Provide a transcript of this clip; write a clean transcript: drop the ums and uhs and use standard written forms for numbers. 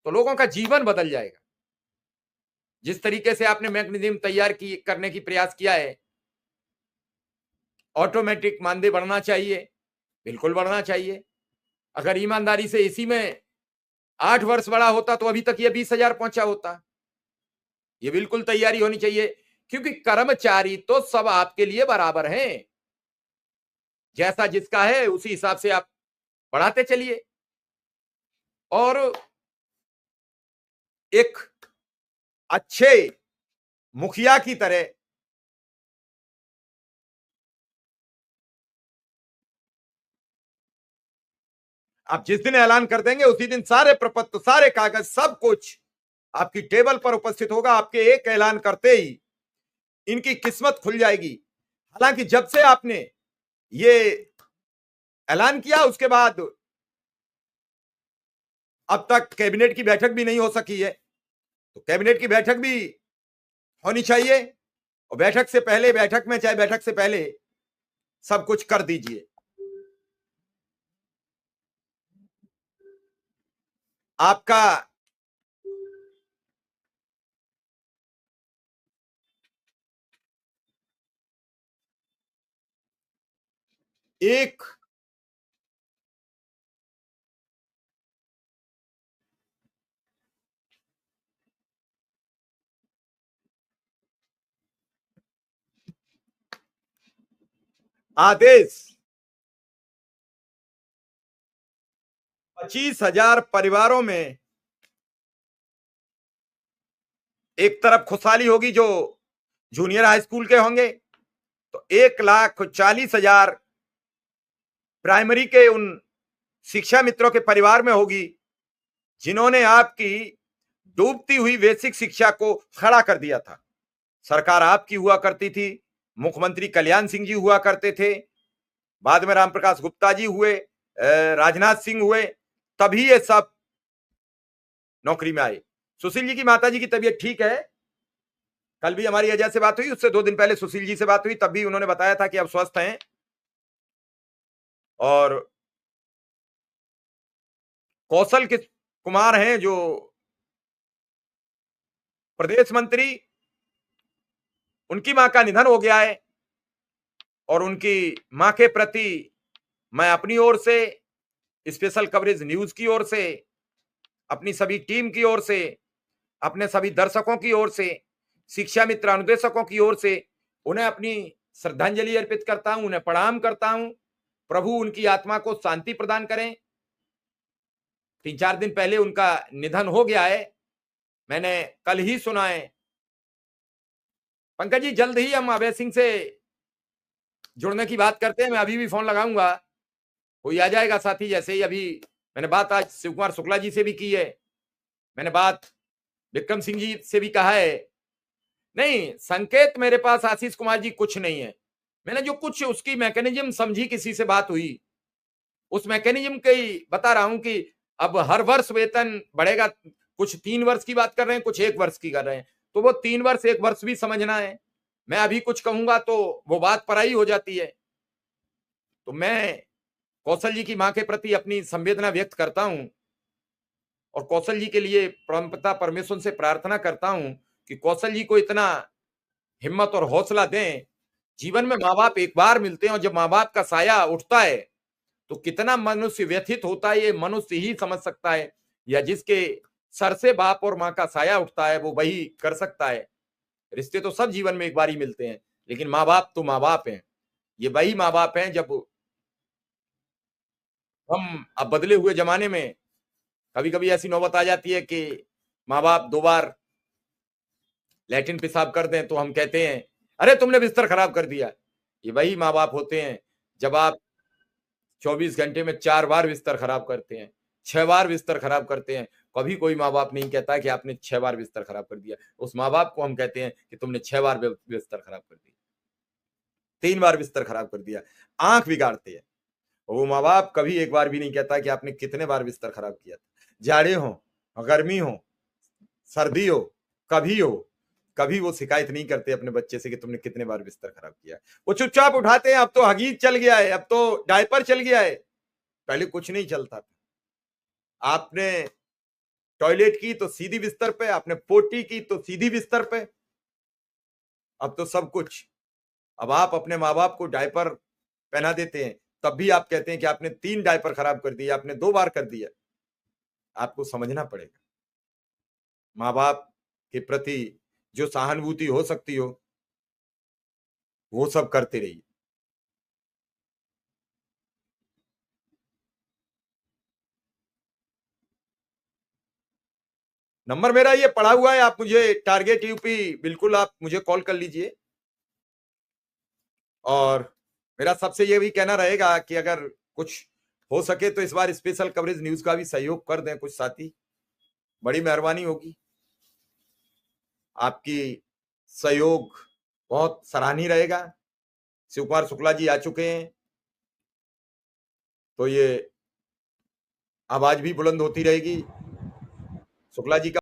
तो लोगों का जीवन बदल जाएगा। जिस तरीके से आपने मैकेनिज्म तैयार करने की प्रयास किया है, ऑटोमेटिक मानदेय बढ़ना चाहिए, बिल्कुल बढ़ना चाहिए। अगर ईमानदारी से इसी में 8 वर्ष बड़ा होता तो अभी तक ये 20,000 पहुंचा होता। ये बिल्कुल तैयारी होनी चाहिए, क्योंकि कर्मचारी तो सब आपके लिए बराबर हैं। जैसा जिसका है उसी हिसाब से आप बढ़ाते चलिए। और एक अच्छे मुखिया की तरह आप जिस दिन ऐलान कर देंगे उसी दिन सारे प्रपत्र, सारे कागज, सब कुछ आपकी टेबल पर उपस्थित होगा। आपके एक ऐलान करते ही इनकी किस्मत खुल जाएगी। हालांकि जब से आपने ये ऐलान किया उसके बाद अब तक कैबिनेट की बैठक भी नहीं हो सकी है, तो कैबिनेट की बैठक भी होनी चाहिए। और बैठक से पहले, बैठक में चाहे बैठक से पहले सब कुछ कर दीजिए। आपका एक आदेश 25,000 परिवारों में एक तरफ खुशहाली होगी जो जूनियर हाई स्कूल के होंगे, तो 1,40,000 प्राइमरी के उन शिक्षा मित्रों के परिवार में होगी जिन्होंने आपकी डूबती हुई बेसिक शिक्षा को खड़ा कर दिया था। सरकार आपकी हुआ करती थी, मुख्यमंत्री कल्याण सिंह जी हुआ करते थे, बाद में रामप्रकाश गुप्ता जी हुए, राजनाथ सिंह हुए, तभी ये सब नौकरी में आए। सुशील जी की माता जी की तबीयत ठीक है, कल भी हमारी अजय से बात हुई, उससे 2 दिन पहले सुशील जी से बात हुई, तब भी उन्होंने बताया था कि अब स्वस्थ हैं। और कौशल कुमार हैं जो प्रदेश मंत्री, उनकी मां का निधन हो गया है। और उनकी मां के प्रति मैं अपनी ओर से, स्पेशल कवरेज न्यूज की ओर से, अपनी सभी टीम की ओर से, अपने सभी दर्शकों की ओर से, शिक्षा मित्र अनुदेशकों की ओर से उन्हें अपनी श्रद्धांजलि अर्पित करता हूं, उन्हें प्रणाम करता हूं। प्रभु उनकी आत्मा को शांति प्रदान करें। 3-4 दिन पहले उनका निधन हो गया है, मैंने कल ही सुना है। पंकज जी, जल्द ही हम अभय सिंह से जुड़ने की बात करते हैं। मैं अभी भी फोन लगाऊंगा, कोई आ जाएगा साथी। जैसे ही अभी मैंने बात आज शिव कुमार शुक्ला जी से भी की है, मैंने बात विक्रम सिंह जी से भी कहा है। नहीं, संकेत मेरे पास आशीष कुमार जी कुछ नहीं है। मैंने जो कुछ उसकी मैकेनिज्म समझी, किसी से बात हुई, उस मैकेनिज्म के ही बता रहा हूं कि अब हर वर्ष वेतन बढ़ेगा। कुछ 3 वर्ष की बात कर रहे हैं, कुछ 1 वर्ष की कर रहे हैं, तो वो 3 वर्ष 1 वर्ष भी समझना है। मैं अभी कुछ कहूंगा तो वो बात पराई हो जाती है। तो मैं कौशल जी की मां के प्रति अपनी संवेदना व्यक्त करता हूं और कौशल जी के लिए परमपिता परमेश्वर से प्रार्थना करता हूं कि कौशल जी को इतना हिम्मत और हौसला दें। जीवन में माँ बाप एक बार मिलते हैं और जब माँ बाप का साया उठता है तो कितना मनुष्य व्यथित होता है, ये मनुष्य ही समझ सकता है। या जिसके सर से बाप और माँ का साया उठता है वो वही कर सकता है। रिश्ते तो सब जीवन में एक बार ही मिलते हैं, लेकिन माँ बाप तो माँ बाप हैं। ये वही माँ बाप हैं जब हम अब बदले हुए जमाने में कभी कभी ऐसी नौबत आ जाती है कि माँ बाप 2 बार लैट्रिन पेशाब कर दें तो हम कहते हैं अरे तुमने बिस्तर खराब कर दिया। ये वही माँ बाप होते हैं जब आप 24 घंटे में 4 बार बिस्तर खराब करते हैं, 6 बार बिस्तर खराब करते हैं। कभी कोई माँ बाप नहीं कहता कि आपने 6 बार बिस्तर खराब कर दिया। उस माँ बाप को हम कहते हैं कि तुमने 6 बार बिस्तर खराब कर दिया, 3 बार बिस्तर खराब कर दिया, आंख बिगाड़ते हैं। वो माँ बाप कभी एक बार भी नहीं कहता कि आपने कितने बार बिस्तर खराब किया था। जाड़े हो, गर्मी हो, सर्दी हो, कभी हो, कभी वो शिकायत नहीं करते अपने बच्चे से कि तुमने कितने बार बिस्तर खराब किया। वो चुपचाप उठाते हैं। अब तो हगीज चल गया है, अब तो डायपर चल गया है, पहले कुछ नहीं चलता था। आपने टॉयलेट की तो सीधी बिस्तर पे, आपने पोटी की तो सीधी बिस्तर पे, अब तो सब कुछ। अब आप अपने माँ बाप को डायपर पहना देते हैं, तब भी आप कहते हैं कि आपने 3 डायपर खराब कर दिए, आपने 2 बार कर दिया। आपको समझना पड़ेगा, माँ बाप के प्रति जो सहानुभूति हो सकती हो वो सब करते रहिए। नंबर मेरा ये पड़ा हुआ है, आप मुझे टारगेट यूपी बिल्कुल आप मुझे कॉल कर लीजिए। और मेरा सबसे ये भी कहना रहेगा कि अगर कुछ हो सके तो इस बार स्पेशल कवरेज न्यूज का भी सहयोग कर दें कुछ साथी, बड़ी मेहरबानी होगी। आपकी सहयोग बहुत सराहनीय रहेगा। शिव कुमार शुक्ला जी आ चुके हैं, तो ये आवाज भी बुलंद होती रहेगी। शुक्ला जी का